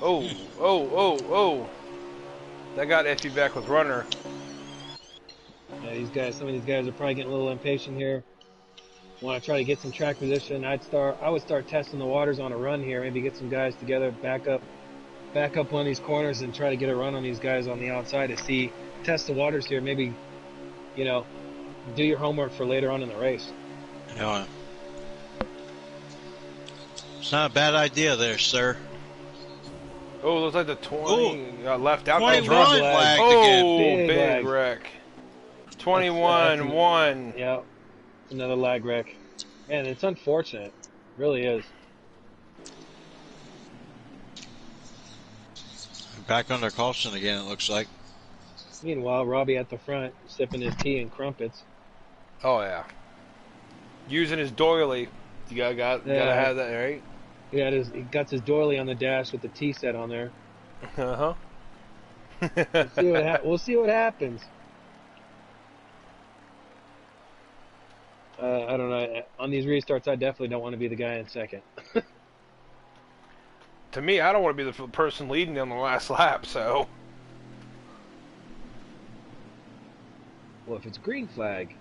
[SPEAKER 1] Oh. That got Effie back with Runner.
[SPEAKER 3] Yeah, some of these guys are probably getting a little impatient here. Want to try to get some track position. I would start testing the waters on a run here. Maybe get some guys together, back up one of these corners and try to get a run on these guys on the outside to test the waters here. Maybe, do your homework for later on in the race.
[SPEAKER 2] Yeah. It's not a bad idea there, sir.
[SPEAKER 1] Oh, looks like the 20 got left out.
[SPEAKER 2] 21
[SPEAKER 3] drunk lag.
[SPEAKER 2] lagged again.
[SPEAKER 1] Oh,
[SPEAKER 3] Big
[SPEAKER 1] big
[SPEAKER 3] lag.
[SPEAKER 1] wreck.
[SPEAKER 3] That's
[SPEAKER 1] 21, 1.
[SPEAKER 3] Yeah, another lag wreck. Man, it's unfortunate. It really is.
[SPEAKER 2] Back under caution again, it looks like.
[SPEAKER 3] Meanwhile, Robbie at the front, sipping his tea and crumpets.
[SPEAKER 1] Oh, yeah. Using his doily. You gotta have that, right?
[SPEAKER 3] He got his doily on the dash with the tea set on there.
[SPEAKER 1] Uh-huh.
[SPEAKER 3] We'll see what happens. I don't know. On these restarts, I definitely don't want to be the guy in second.
[SPEAKER 1] To me, I don't want to be the person leading on the last lap, so...
[SPEAKER 3] Well, if it's green flag,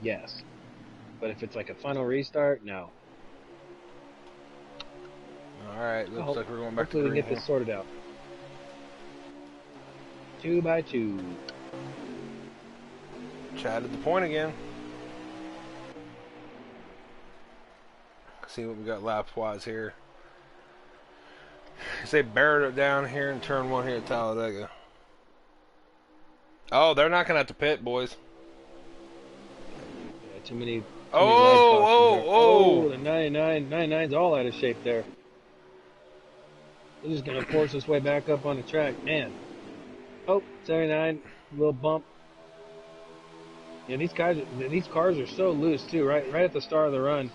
[SPEAKER 3] yes. But if it's like a final restart, no.
[SPEAKER 1] Alright, looks like we're going back to
[SPEAKER 3] Hopefully
[SPEAKER 1] green.
[SPEAKER 3] we get this sorted out. 2 by 2.
[SPEAKER 1] Chad at the point again. See what we got lap-wise here. They buried it down here in turn 1 here at Talladega. Oh, they're not going to have to pit, boys.
[SPEAKER 3] Yeah, too many
[SPEAKER 1] Oh!
[SPEAKER 3] the 99's all out of shape there. They're just going to force this way back up on the track. Man. Oh, 79, little bump. Yeah, these cars are so loose too. Right at the start of the run,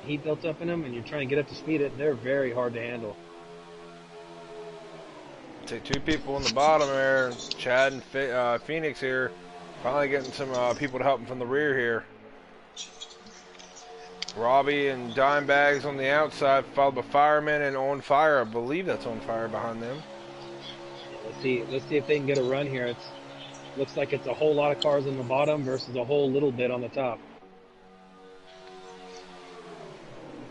[SPEAKER 3] heat built up in them, and you're trying to get up to speed it. They're very hard to handle.
[SPEAKER 1] Take 2 people in the bottom there. Chad and Phoenix here. Finally getting some people to help them from the rear here. Robbie and Dimebags on the outside, followed by Fireman and On Fire. I believe that's On Fire behind them.
[SPEAKER 3] Let's see if they can get a run here. Looks like it's a whole lot of cars in the bottom versus a whole little bit on the top.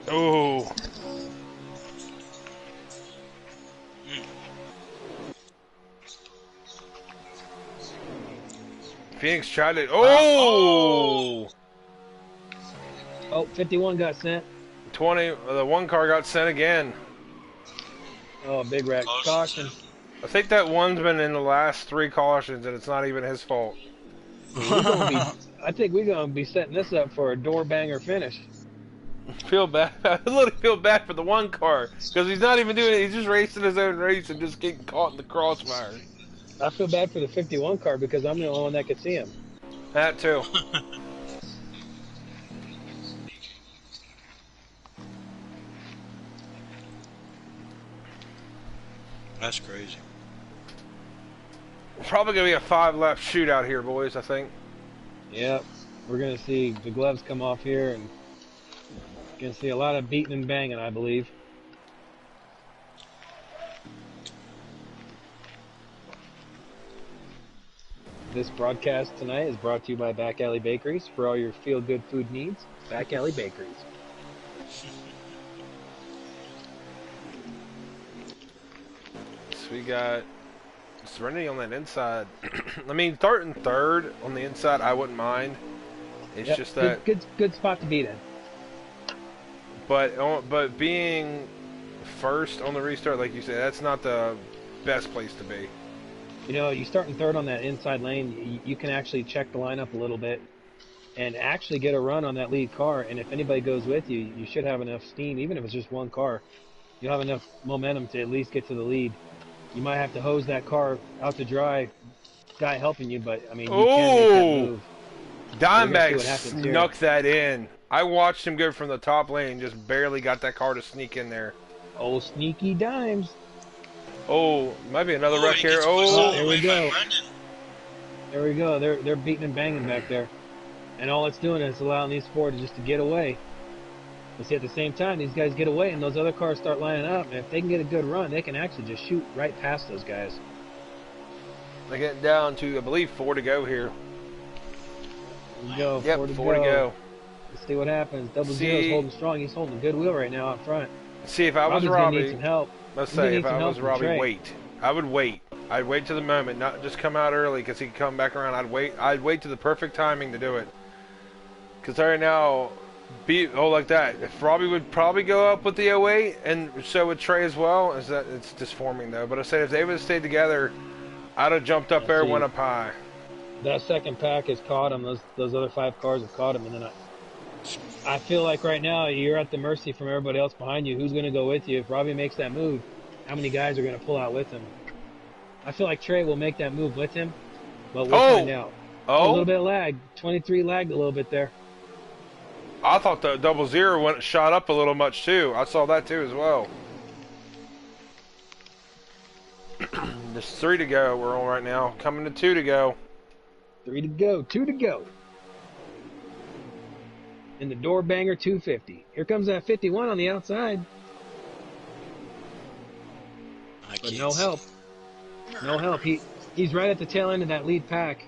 [SPEAKER 1] Oh. Phoenix tried it. Oh!
[SPEAKER 3] Oh, 51 got sent.
[SPEAKER 1] 20. The one car got sent again.
[SPEAKER 3] Oh, big wreck. Caution.
[SPEAKER 1] I think that one's been in the last 3 cautions, and it's not even his fault.
[SPEAKER 3] I think we're gonna be setting this up for a door banger finish.
[SPEAKER 1] Feel bad. I literally feel bad for the one car because he's not even doing it. He's just racing his own race and just getting caught in the crossfire.
[SPEAKER 3] I feel bad for the 51 car because I'm the only one that could see him.
[SPEAKER 1] That too.
[SPEAKER 2] That's crazy.
[SPEAKER 1] Probably gonna be a 5-lap shootout here, boys. I think.
[SPEAKER 3] Yep, we're gonna see the gloves come off here, and gonna see a lot of beating and banging, I believe. This broadcast tonight is brought to you by Back Alley Bakeries. For all your feel-good food needs, Back Alley Bakeries.
[SPEAKER 1] So we got Serenity on that inside. I mean, starting third on the inside, I wouldn't mind. It's just that
[SPEAKER 3] good spot to beat in.
[SPEAKER 1] But being first on the restart, like you said, that's not the best place to be.
[SPEAKER 3] You know, you starting third on that inside lane, you can actually check the lineup a little bit and actually get a run on that lead car. And if anybody goes with you, you should have enough steam, even if it's just one car. You'll have enough momentum to at least get to the lead. You might have to hose that car out to dry, guy helping you, but I mean, you can make that move.
[SPEAKER 1] Dimebag snuck that in. I watched him go from the top lane, just barely got that car to sneak in there.
[SPEAKER 3] Oh, sneaky Dimes.
[SPEAKER 1] Oh, might be another wreck here. Oh,
[SPEAKER 3] there we go. There we go. They're beating and banging back there, and all it's doing is allowing these four to get away. But see, at the same time, these guys get away, and those other cars start lining up. And if they can get a good run, they can actually just shoot right past those guys.
[SPEAKER 1] They're getting down to, I believe, 4 to go here.
[SPEAKER 3] There we go.
[SPEAKER 1] Yep, 4 to go.
[SPEAKER 3] Let's see what happens. Double Zero's holding strong. He's holding a good wheel right now out front.
[SPEAKER 1] See, if I was
[SPEAKER 3] Robbie's
[SPEAKER 1] Robbie,
[SPEAKER 3] need some help.
[SPEAKER 1] Let's say if I was Robbie, wait. I would wait. I'd wait to the moment, not just come out early because he could come back around. I'd wait to the perfect timing to do it. Because right now, like that. If Robbie would probably go up with the 08, and so would Trey as well. Is that it's just forming though? But I said if they would have stayed together, I'd have jumped up
[SPEAKER 3] Yeah,
[SPEAKER 1] there,
[SPEAKER 3] see,
[SPEAKER 1] went up high.
[SPEAKER 3] that second pack has caught him. Those other 5 cars have caught him, and then I feel like right now you're at the mercy from everybody else behind you. Who's going to go with you? If Robbie makes that move, how many guys are going to pull out with him? I feel like Trey will make that move with him, but we'll find
[SPEAKER 1] Oh,
[SPEAKER 3] out. Oh, a little
[SPEAKER 1] oh!
[SPEAKER 3] bit of lag. 23 lagged a little bit there.
[SPEAKER 1] I thought the 00 shot up a little much too. I saw that too as well. There's 3 to go. We're on right now. Coming to 2 to go.
[SPEAKER 3] 3 to go. 2 to go. In the door banger 250. Here comes that 51 on the outside. But no help. No help. He's right at the tail end of that lead pack.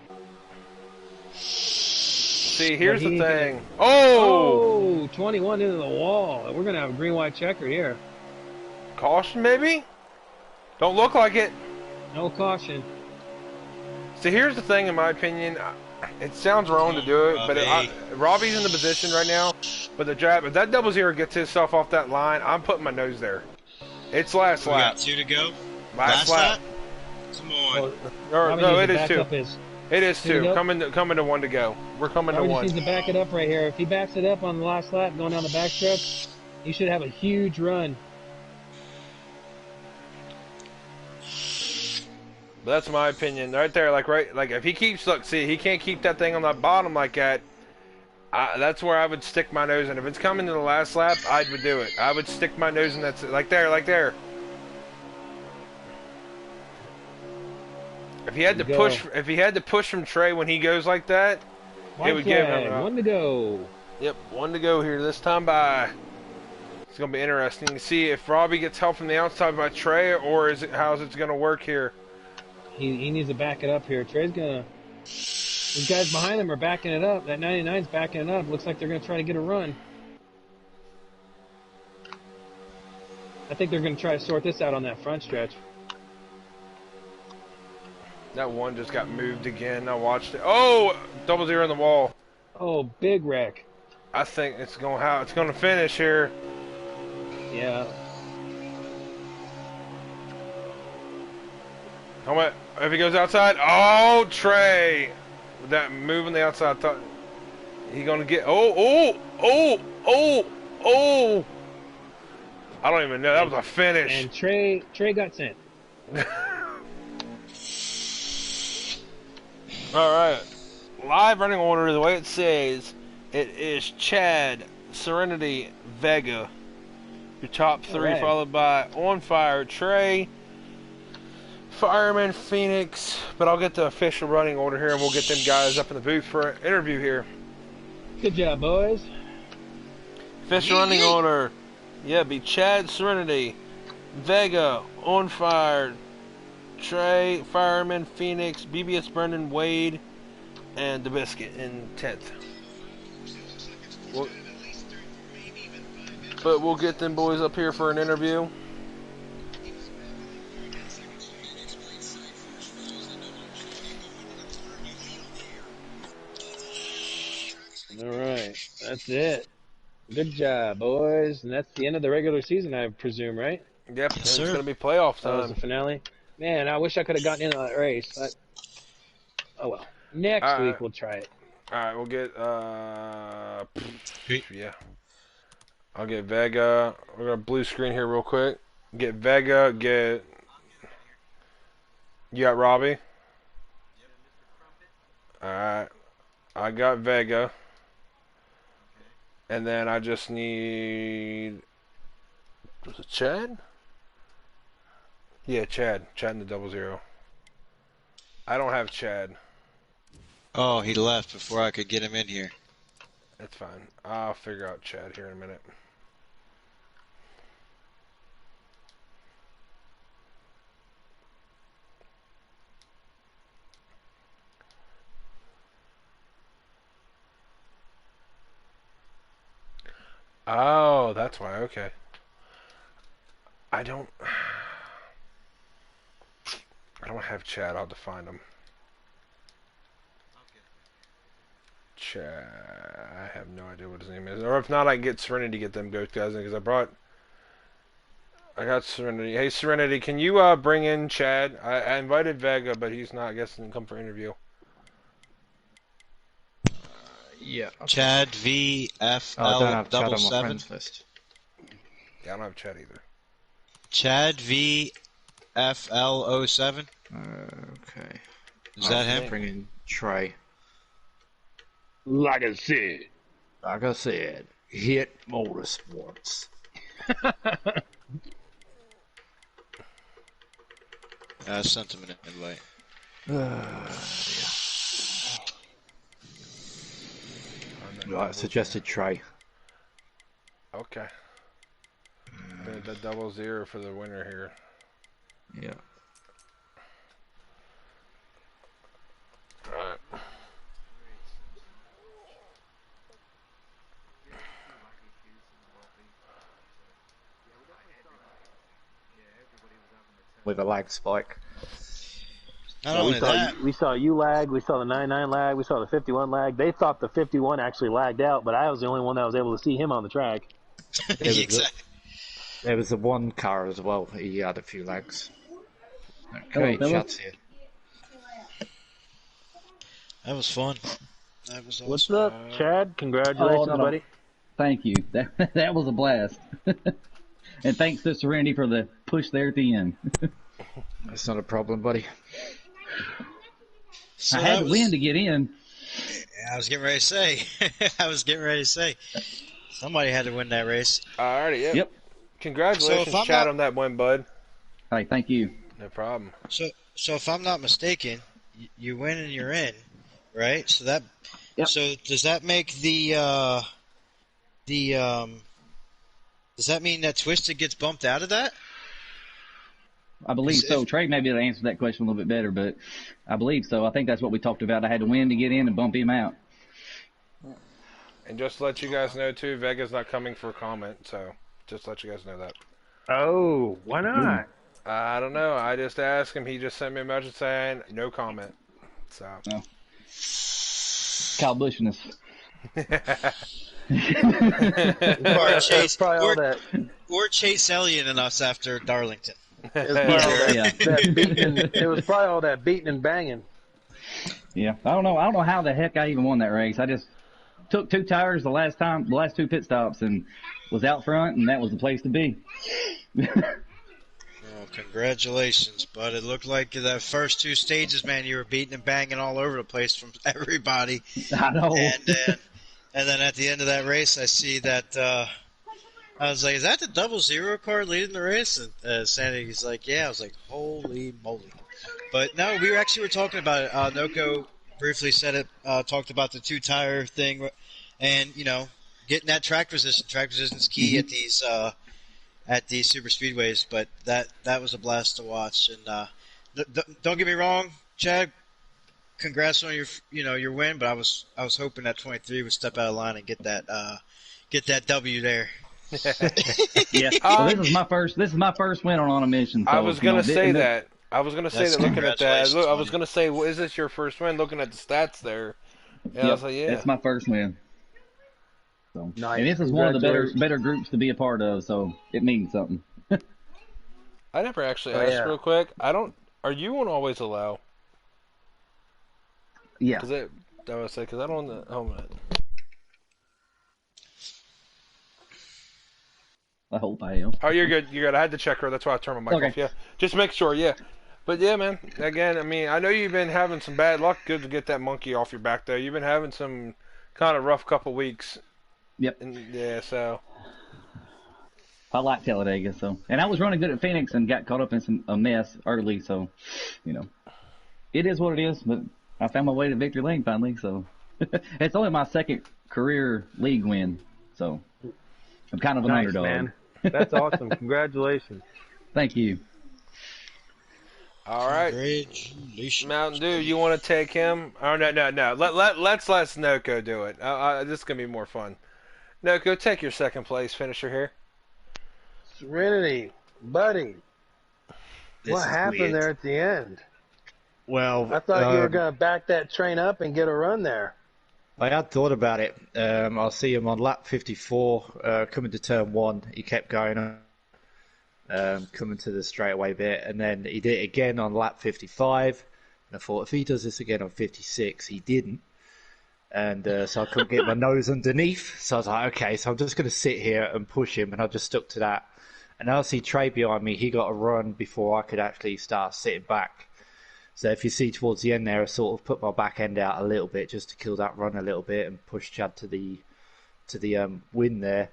[SPEAKER 1] See, here's the thing. Oh!
[SPEAKER 3] 21 into the wall. We're going to have a green-white checker here.
[SPEAKER 1] Caution, maybe? Don't look like it.
[SPEAKER 3] No caution.
[SPEAKER 1] See, here's the thing, in my opinion. It sounds wrong to do it, but Robbie's in the position right now. But if that 00 gets himself off that line, I'm putting my nose there. It's last lap.
[SPEAKER 2] We got 2 to go.
[SPEAKER 1] Last lap.
[SPEAKER 2] Come on.
[SPEAKER 1] No, it is 2.
[SPEAKER 3] His,
[SPEAKER 1] It is 2. Coming to 1 to go. We're coming to 1.
[SPEAKER 3] He needs to back it up right here. If he backs it up on the last lap, going down the backstretch, he should have a huge run.
[SPEAKER 1] But that's my opinion, right there. Like if he keeps he can't keep that thing on that bottom like that. That's where I would stick my nose in. If it's coming to the last lap, I would do it. I would stick my nose in that, like there. If he had to push from Trey when he goes like that, it would give him
[SPEAKER 3] 1 to go.
[SPEAKER 1] Yep, 1 to go here this time by. It's gonna be interesting to see if Robbie gets help from the outside by Trey, or how's it gonna work here.
[SPEAKER 3] He needs to back it up here. Trey's gonna. These guys behind him are backing it up. That 99's backing it up. Looks like they're gonna try to get a run. I think they're gonna try to sort this out on that front stretch.
[SPEAKER 1] That 1 just got moved again. I watched it. Oh, 00 in the wall.
[SPEAKER 3] Oh, big wreck.
[SPEAKER 1] I think it's gonna finish here.
[SPEAKER 3] Yeah.
[SPEAKER 1] How much? If he goes outside, oh, Trey, with that move on the outside, I thought he gonna get. Oh! I don't even know. That was a finish.
[SPEAKER 3] And Trey got sent.
[SPEAKER 1] All right, live running order. The way it says, it is Chad, Serenity, Vega, your top 3,
[SPEAKER 3] right.
[SPEAKER 1] followed by On Fire, Trey, Fireman, Phoenix. But I'll get the official running order here, and we'll get them guys up in the booth for an interview here.
[SPEAKER 3] Good job, boys.
[SPEAKER 1] Official running order. Yeah, be Chad, Serenity, Vega, On Fire, Trey, Fireman, Phoenix, BBS Brendan, Wade, and the Biscuit in 10th. But we'll get them boys up here for an interview.
[SPEAKER 3] All right, that's it. Good job, boys. And that's the end of the regular season, I presume, right?
[SPEAKER 1] Yep, it's going to be playoff
[SPEAKER 3] That was
[SPEAKER 1] time.
[SPEAKER 3] the finale. Man, I wish I could have gotten in on that race. But, oh well. Next week we'll try it.
[SPEAKER 1] All right, we'll get yeah. I'll get Vega. We're gonna blue screen here real quick. Get Vega. You got Robbie. All right, I got Vega. And then I just need. Was it Chad? Yeah, Chad. Chad in the 00. I don't have Chad.
[SPEAKER 2] Oh, he left before I could get him in here.
[SPEAKER 1] That's fine. I'll figure out Chad here in a minute. Oh, that's why. Okay. I don't have Chad. I'll have to find him. Chad. have no idea what his name is. Or if not, I can get Serenity to get them ghost guys in, because I got Serenity. Hey, Serenity, can you bring in Chad? I invited Vega, but he's not. I guess he didn't come for interview.
[SPEAKER 4] Yeah. Okay.
[SPEAKER 2] Chad VFL
[SPEAKER 4] I don't have Chad
[SPEAKER 2] double
[SPEAKER 4] on my
[SPEAKER 2] seven.
[SPEAKER 4] friends list.
[SPEAKER 1] Yeah, I don't have Chad either.
[SPEAKER 2] Chad VFL07.
[SPEAKER 4] Okay.
[SPEAKER 2] Is that him?
[SPEAKER 4] Bring in Trey.
[SPEAKER 3] Like I said,
[SPEAKER 4] Hit Motorsports.
[SPEAKER 2] I sent him an invite.
[SPEAKER 4] Right, suggested Trey.
[SPEAKER 1] Okay. The 00 for the winner here.
[SPEAKER 4] Yeah.
[SPEAKER 1] Alright.
[SPEAKER 4] With a lag spike.
[SPEAKER 2] Not only that,
[SPEAKER 3] we saw you lag, we saw the 99 lag, we saw the 51 lag. They thought the 51 actually lagged out, but I was the only one that was able to see him on the track.
[SPEAKER 2] exactly.
[SPEAKER 4] There was the one car as well. He had a few lags. Okay,
[SPEAKER 5] Hello,
[SPEAKER 4] Chad's here.
[SPEAKER 2] That was fun. That was awesome.
[SPEAKER 3] What's up, Chad? Congratulations,
[SPEAKER 5] no.
[SPEAKER 3] buddy.
[SPEAKER 5] Thank you. That was a blast. And thanks to Serenity for the push there at the end.
[SPEAKER 4] That's not a problem, buddy.
[SPEAKER 2] So
[SPEAKER 5] I had to
[SPEAKER 2] that
[SPEAKER 5] win to get in.
[SPEAKER 2] I was getting ready to say. Somebody had to win that race.
[SPEAKER 1] Alrighty, yeah.
[SPEAKER 5] Yep.
[SPEAKER 1] Congratulations,
[SPEAKER 2] So if I'm
[SPEAKER 1] Chad,
[SPEAKER 2] not-
[SPEAKER 1] on that win, bud.
[SPEAKER 5] Hey, thank you.
[SPEAKER 1] No problem.
[SPEAKER 2] So if I'm not mistaken, you win and you're in, right? So that.
[SPEAKER 5] Yep.
[SPEAKER 2] So does that make does that mean that Twisted gets bumped out of that?
[SPEAKER 5] I believe so. Trey may be able to answer that question a little bit better, but I believe so. I think that's what we talked about. I had to win to get in and bump him out.
[SPEAKER 1] And just to let you guys know, too, Vega's not coming for a comment, so just to let you guys know that.
[SPEAKER 3] Oh, why not?
[SPEAKER 1] I don't know. I just asked him. He just sent me a message saying, no comment. So.
[SPEAKER 5] No. Kyle Bushness.
[SPEAKER 2] Or Chase,
[SPEAKER 3] Probably all that.
[SPEAKER 2] or Chase Elliott and us after Darlington.
[SPEAKER 3] It was probably all
[SPEAKER 5] Yeah.
[SPEAKER 3] that beating. It was probably all that beating and banging.
[SPEAKER 5] Yeah. I don't know how the heck I even won that race. I just took 2 tires the last 2 pit stops and was out front, and that was the place to be.
[SPEAKER 2] Well, congratulations, bud. It looked like that first 2 stages, man, you were beating and banging all over the place from everybody.
[SPEAKER 5] I know.
[SPEAKER 2] And then at the end of that race, I see that I was like, "Is that the 00 car leading the race?" And Sandy's like, "Yeah." I was like, "Holy moly!" But no, we were talking about it. Noko briefly said it. Talked about the 2-tire thing, and getting that track position. Track position is key at these super speedways. But that was a blast to watch. And don't get me wrong, Chad. Congrats on your win, but I was hoping that 23 would step out of line and get that W there.
[SPEAKER 5] Yeah. Well, this is my first win on Onamission. So,
[SPEAKER 1] I was going to say that. I was going to say
[SPEAKER 2] That's
[SPEAKER 1] that looking at that.
[SPEAKER 2] congratulations,
[SPEAKER 1] I was
[SPEAKER 2] buddy.
[SPEAKER 1] going to say, well, is this your first win? Looking at the stats there. And I was like, yeah.
[SPEAKER 5] It's my first win. So,
[SPEAKER 3] Nice.
[SPEAKER 5] and this is one of the
[SPEAKER 3] Congratulations.
[SPEAKER 5] better groups to be a part of, so it means something.
[SPEAKER 1] I never actually
[SPEAKER 3] Oh,
[SPEAKER 1] asked
[SPEAKER 3] yeah.
[SPEAKER 1] real quick. Are you on Always Allow?
[SPEAKER 5] Yeah.
[SPEAKER 1] Because I was say, because I don't. Oh man.
[SPEAKER 5] I hope I am.
[SPEAKER 1] Oh, you're good. You're good. I had to check her. That's why I turned my mic
[SPEAKER 5] Okay.
[SPEAKER 1] off. Yeah, just make sure. Yeah, but yeah, man. Again, I mean, I know you've been having some bad luck. Good to get that monkey off your back, though. You've been having some kind of rough couple weeks.
[SPEAKER 5] Yep.
[SPEAKER 1] And, yeah. So.
[SPEAKER 5] I like Talladega, so and I was running good at Phoenix and got caught up in a mess early, so it is what it is. But I found my way to victory lane finally, so it's only my second career league win, so I'm kind of an
[SPEAKER 3] Nice,
[SPEAKER 5] underdog.
[SPEAKER 3] man. That's awesome. Congratulations.
[SPEAKER 5] Thank you.
[SPEAKER 1] All right.
[SPEAKER 2] Congratulations.
[SPEAKER 1] Mountain Dew, you want to take him? Oh no. Let's let Noko do it. This is gonna be more fun. Noko, take your second place finisher here.
[SPEAKER 3] Serenity, buddy.
[SPEAKER 4] This
[SPEAKER 3] What
[SPEAKER 4] is
[SPEAKER 3] happened
[SPEAKER 4] weird.
[SPEAKER 3] there at the end?
[SPEAKER 4] Well,
[SPEAKER 3] I thought you were going to back that train up and get a run there.
[SPEAKER 4] I had thought about it. I'll see him on lap 54, coming to turn one. He kept going on, coming to the straightaway bit, and then he did it again on lap 55. And I thought, if he does this again on 56, he didn't. And so I couldn't get my nose underneath. So I was like, okay, so I'm just going to sit here and push him, and I just stuck to that. And I see Trey behind me. He got a run before I could actually start sitting back. So if you see towards the end there, I sort of put my back end out a little bit just to kill that run a little bit and push Chad to the win there.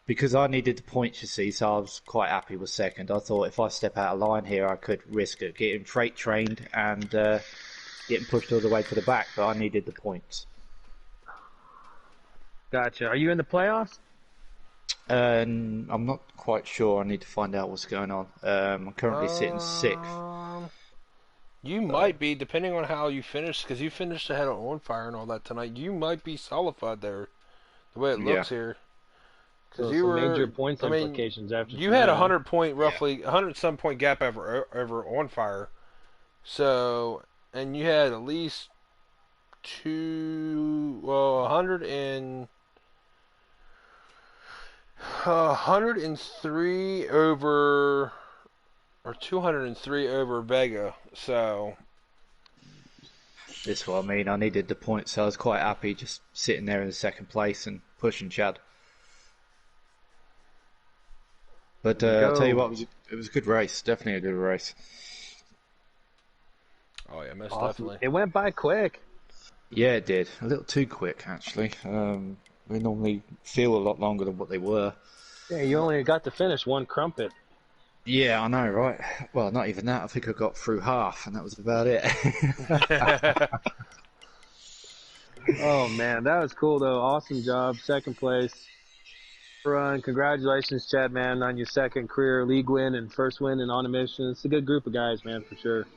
[SPEAKER 4] Because I needed the points, you see, so I was quite happy with second. I thought if I step out of line here, I could risk it, getting freight trained and getting pushed all the way to the back, but I needed the points.
[SPEAKER 3] Gotcha. Are you in the playoffs?
[SPEAKER 4] I'm not quite sure. I need to find out what's going on. I'm currently sitting sixth.
[SPEAKER 1] You might be, depending on how you finish, because you finished ahead of On Fire and all that tonight. You might be solidified there, the way it looks here.
[SPEAKER 3] Because you were major points implications after
[SPEAKER 1] you had 100 point, roughly 100 some point gap over On Fire. So, and you had at least 103 over. Or 203 over Vega, so...
[SPEAKER 4] This is what I mean. I needed the points, so I was quite happy just sitting there in the second place and pushing Chad. But I'll tell you what, it was a good race. Definitely a good race.
[SPEAKER 1] Oh yeah, most definitely.
[SPEAKER 3] It went by quick.
[SPEAKER 4] Yeah, it did. A little too quick, actually. They normally feel a lot longer than what they were.
[SPEAKER 3] Yeah, you only got to finish one crumpet.
[SPEAKER 4] Yeah, I know, right? Well, not even that. I think I got through half, and that was about it.
[SPEAKER 3] Oh, man, that was cool, though. Awesome job. Second place. Run. Congratulations, Chad, man, on your second career league win and first win in Onamission. It's a good group of guys, man, for sure.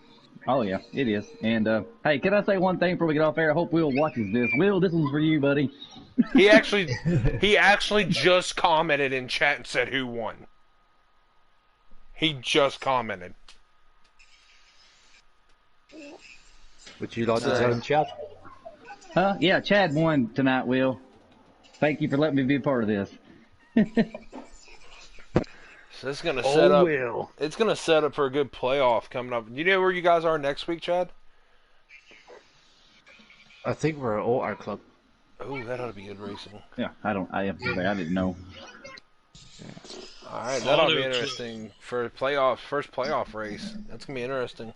[SPEAKER 5] Oh, yeah, it is. And, hey, can I say one thing before we get off air? I hope Will watches this. Will, this one's for you, buddy.
[SPEAKER 1] He actually just commented in chat and said who won. He just commented.
[SPEAKER 4] Would you like to tell him, Chad?
[SPEAKER 5] Huh? Yeah, Chad won tonight, Will. Thank you for letting me be a part of this.
[SPEAKER 1] So it's gonna set up. Will. It's gonna set up for a good playoff coming up. You know where you guys are next week, Chad?
[SPEAKER 4] I think we're at Auto Club.
[SPEAKER 1] Oh, that ought to be good racing.
[SPEAKER 5] Yeah, I didn't know.
[SPEAKER 1] Yeah. All right, that'll be interesting for first playoff race. That's gonna be interesting.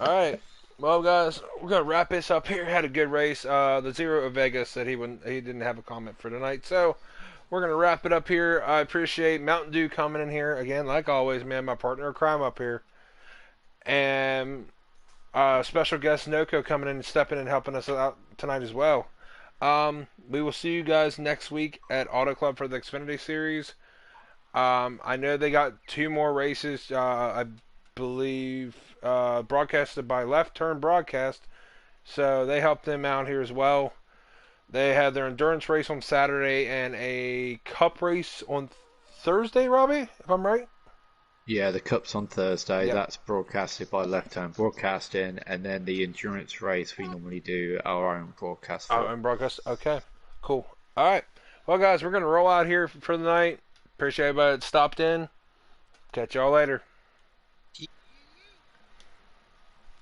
[SPEAKER 1] All right, well, guys, we're gonna wrap this up here. Had a good race. The Zero of Vegas said he didn't have a comment for tonight, so we're gonna wrap it up here. I appreciate Mountain Dew coming in here again, like always, man. My partner in crime up here, and special guest Noko coming in and stepping in and helping us out tonight as well. We will see you guys next week at Auto Club for the Xfinity Series. I know they got 2 more races, I believe, broadcasted by Left Turn Broadcast, so they helped them out here as well. They had their endurance race on Saturday and a cup race on Thursday, Robbie, if I'm right?
[SPEAKER 4] Yeah, the cup's on Thursday.
[SPEAKER 1] Yep.
[SPEAKER 4] That's broadcasted by Left Turn Broadcasting, and then the endurance race we normally do our own broadcast for.
[SPEAKER 1] Our own broadcast? Okay, cool. All right. Well, guys, we're going to roll out here for the night. Appreciate everybody that stopped in. Catch y'all later.